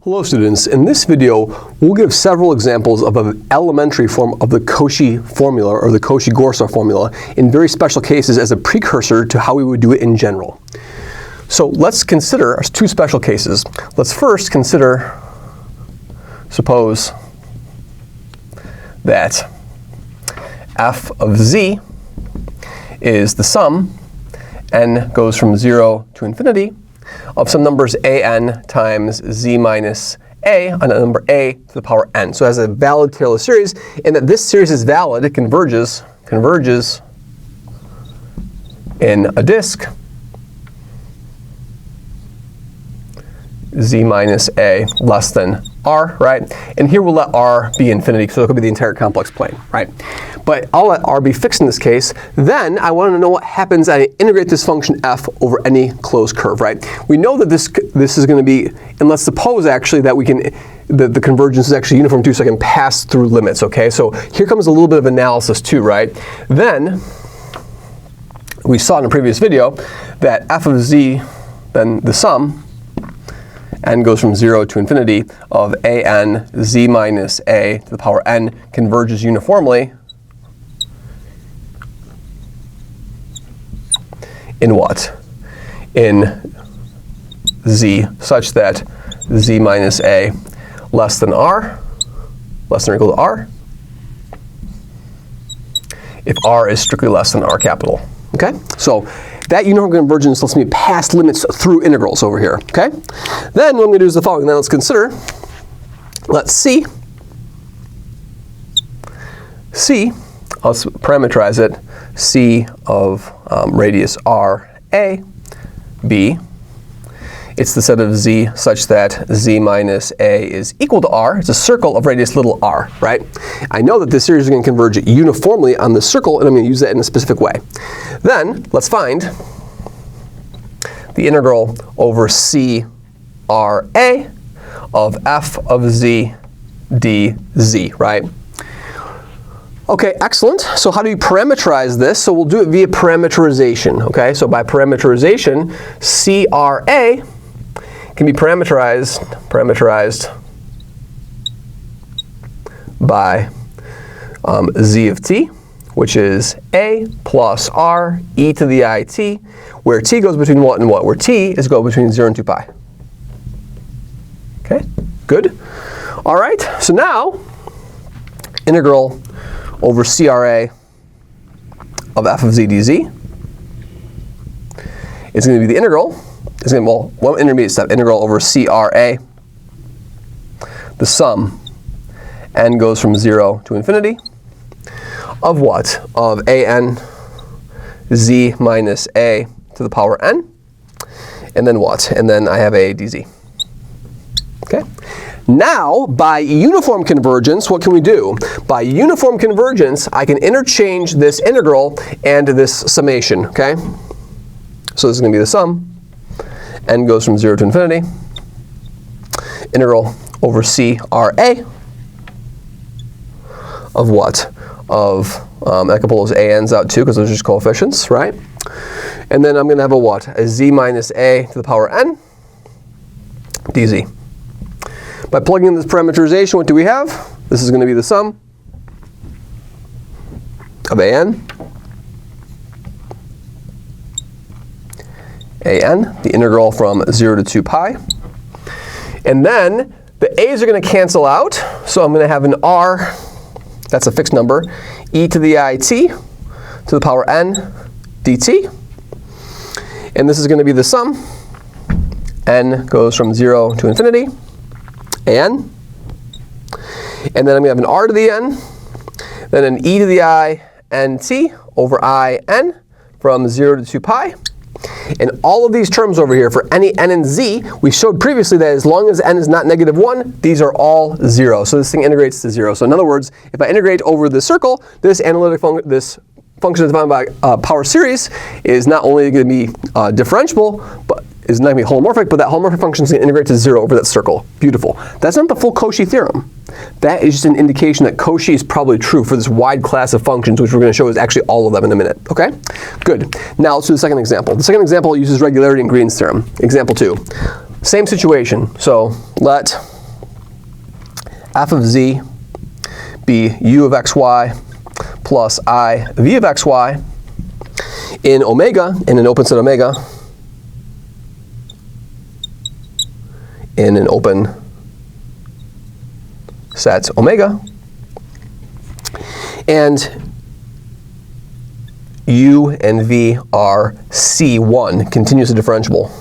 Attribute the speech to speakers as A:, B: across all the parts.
A: Hello students, in this video we'll give several examples of an elementary form of the Cauchy formula or the Cauchy-Gorsaut formula in very special cases as a precursor to how we would do it in general. So let's consider two special cases. Let's first consider, suppose that f of z is the sum, n goes from 0 to infinity, of some numbers an times z minus a on a number a to the power n. So it has a valid Taylor series, and that this series is valid, it converges in a disk z minus a less than r, right? And here we'll let r be infinity, so it could be the entire complex plane, right? But I'll let r be fixed in this case. Then I want to know what happens as I integrate this function f over any closed curve, right? We know that this is going to be, and let's suppose actually that we can, the convergence is actually uniform too, so I can pass through limits, okay? So here comes a little bit of analysis too, right? Then we saw in a previous video that f of z, then the sum, n goes from 0 to infinity of an z minus a to the power n converges uniformly in what? In z such that z minus a less than r, less than or equal to r, if r is strictly less than r capital. Okay? So that uniform convergence lets me pass limits through integrals over here. Okay? Then what I'm going to do is the following. Then let's consider, let's see, let's parameterize it, c of radius r, a, b. It's the set of z such that z minus a is equal to r. It's a circle of radius little r, right? I know that this series is going to converge uniformly on the circle, and I'm going to use that in a specific way. Then let's find the integral over c r a of f of z dz, right? Okay, excellent. So how do we parameterize this? So we'll do it via parameterization, okay? So by parameterization, CRA can be parameterized by z of t, which is a plus r e to the I t, where t goes between what and what? Where t is go between 0 and 2 pi. Okay, good. All right, so now integral over CRA of f of z dz is going to be the integral. It's going to be, well, one intermediate step, integral over CRA, the sum, n goes from 0 to infinity, of what? Of an z minus a to the power n, and then what? And then I have a dz. Okay? Now, by uniform convergence, what can we do? By uniform convergence, I can interchange this integral and this summation, okay? So this is going to be the sum. N goes from 0 to infinity. Integral over CRA of what? Of, I can pull those ANs out too, because those are just coefficients, right? And then I'm going to have a what? A z minus a to the power n dz. By plugging in this parameterization, what do we have? This is going to be the sum of an, the integral from 0 to 2 pi. And then the a's are going to cancel out, so I'm going to have an r, that's a fixed number, e to the I t to the power n dt. And this is going to be the sum. N goes from 0 to infinity, an. And then I'm going to have an r to the n, then an e to the I n t over I n from 0 to 2 pi. And all of these terms over here, for any n and z, we showed previously that as long as n is not negative 1, these are all 0. So this thing integrates to 0. So in other words, if I integrate over the circle, this this function defined by power series is not only going to be differentiable, but is not going to be holomorphic, but that holomorphic function is going to integrate to 0 over that circle. Beautiful. That's not the full Cauchy theorem. That is just an indication that Cauchy is probably true for this wide class of functions, which we're going to show is actually all of them in a minute. Okay? Good. Now let's do the second example. The second example uses regularity in Green's theorem. Example 2. Same situation. So let f of z be u of xy plus I v of xy in omega, in an open set omega, in an open set omega, and u and v are C1, continuously differentiable.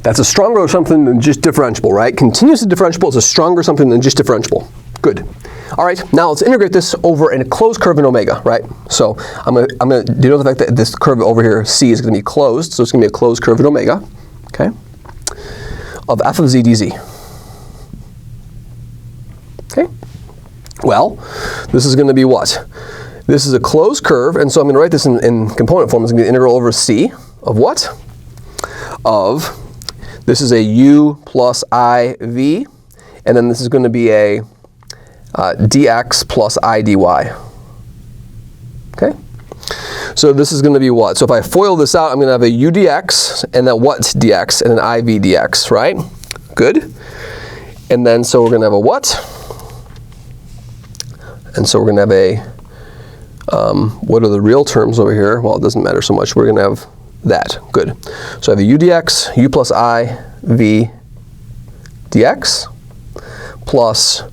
A: That's a stronger something than just differentiable, right? Continuously differentiable is a stronger something than just differentiable. Good. All right, now let's integrate this over in a closed curve in omega, right? So I'm gonna denote the fact that this curve over here, C, is gonna be closed, so it's gonna be a closed curve in omega, okay, of f of z dz. Okay, well, this is gonna be what? This is a closed curve, and so I'm gonna write this in component form. It's gonna be the integral over C of what? Of, this is a u plus I v, and then this is gonna be a dx plus I dy. Okay? So this is going to be what? So if I FOIL this out, I'm going to have a u dx, and then what dx, and an IV dx, right? Good. And then so we're going to have a what? And so we're going to have a, what are the real terms over here? Well, it doesn't matter so much. We're going to have that. Good. So I have a u dx, u plus I v dx, plus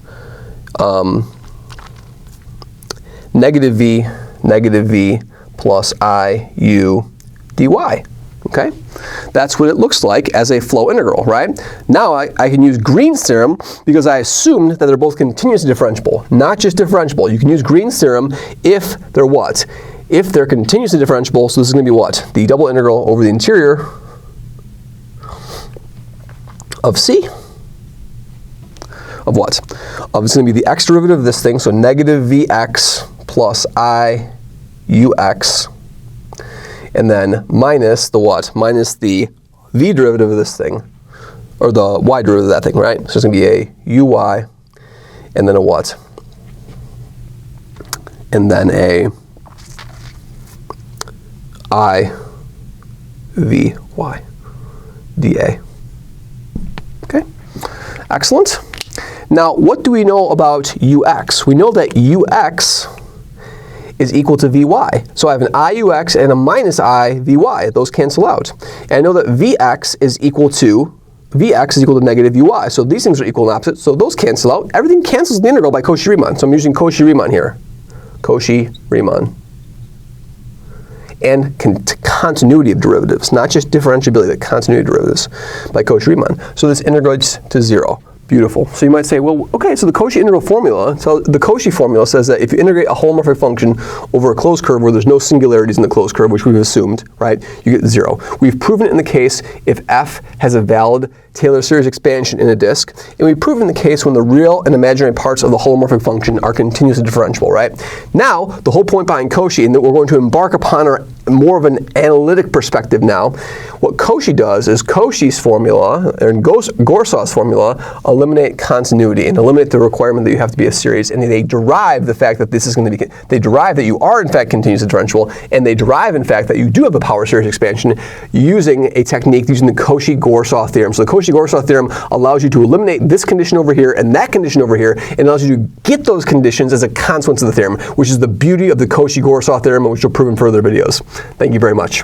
A: negative v plus I u dy. Okay? That's what it looks like as a flow integral, right? Now I can use Green's theorem because I assumed that they're both continuously differentiable, not just differentiable. You can use Green's theorem if they're what? If they're continuously differentiable, so this is going to be what? The double integral over the interior of C. Of what? It's going to be the x derivative of this thing, so negative vx plus I ux, and then minus the what? Minus the v derivative of this thing, or the y derivative of that thing, right? So it's going to be a uy, and then a what? And then a I v y dA. Okay? Excellent. Now, what do we know about ux? We know that ux is equal to vy. So I have an iux and a minus I vy. Those cancel out. And I know that vx is equal to negative uy. So these things are equal and opposite. So those cancel out. Everything cancels the integral by Cauchy-Riemann. So I'm using Cauchy-Riemann here. Cauchy-Riemann. And continuity of derivatives, not just differentiability, but continuity of derivatives by Cauchy-Riemann. So this integrates to 0. Beautiful. So you might say, well, okay, so the Cauchy integral formula, so the Cauchy formula says that if you integrate a holomorphic function over a closed curve where there's no singularities in the closed curve, which we've assumed, right, you get 0. We've proven it in the case if f has a valid Taylor series expansion in a disk, and we've proven the case when the real and imaginary parts of the holomorphic function are continuously differentiable, right? Now, the whole point behind Cauchy, and that we're going to embark upon more of an analytic perspective now, what Cauchy does is Cauchy's formula, and Gorsaut's formula, eliminate continuity and eliminate the requirement that you have to be a series, and they derive the fact that this is going to be, they derive that you are in fact continuously differentiable, and they derive in fact that you do have a power series expansion using a technique using the Cauchy-Gorsaut theorem. So the Cauchy-Gorsaut theorem allows you to eliminate this condition over here and that condition over here, and allows you to get those conditions as a consequence of the theorem, which is the beauty of the Cauchy-Gorsaut theorem, which we'll prove in further videos. Thank you very much.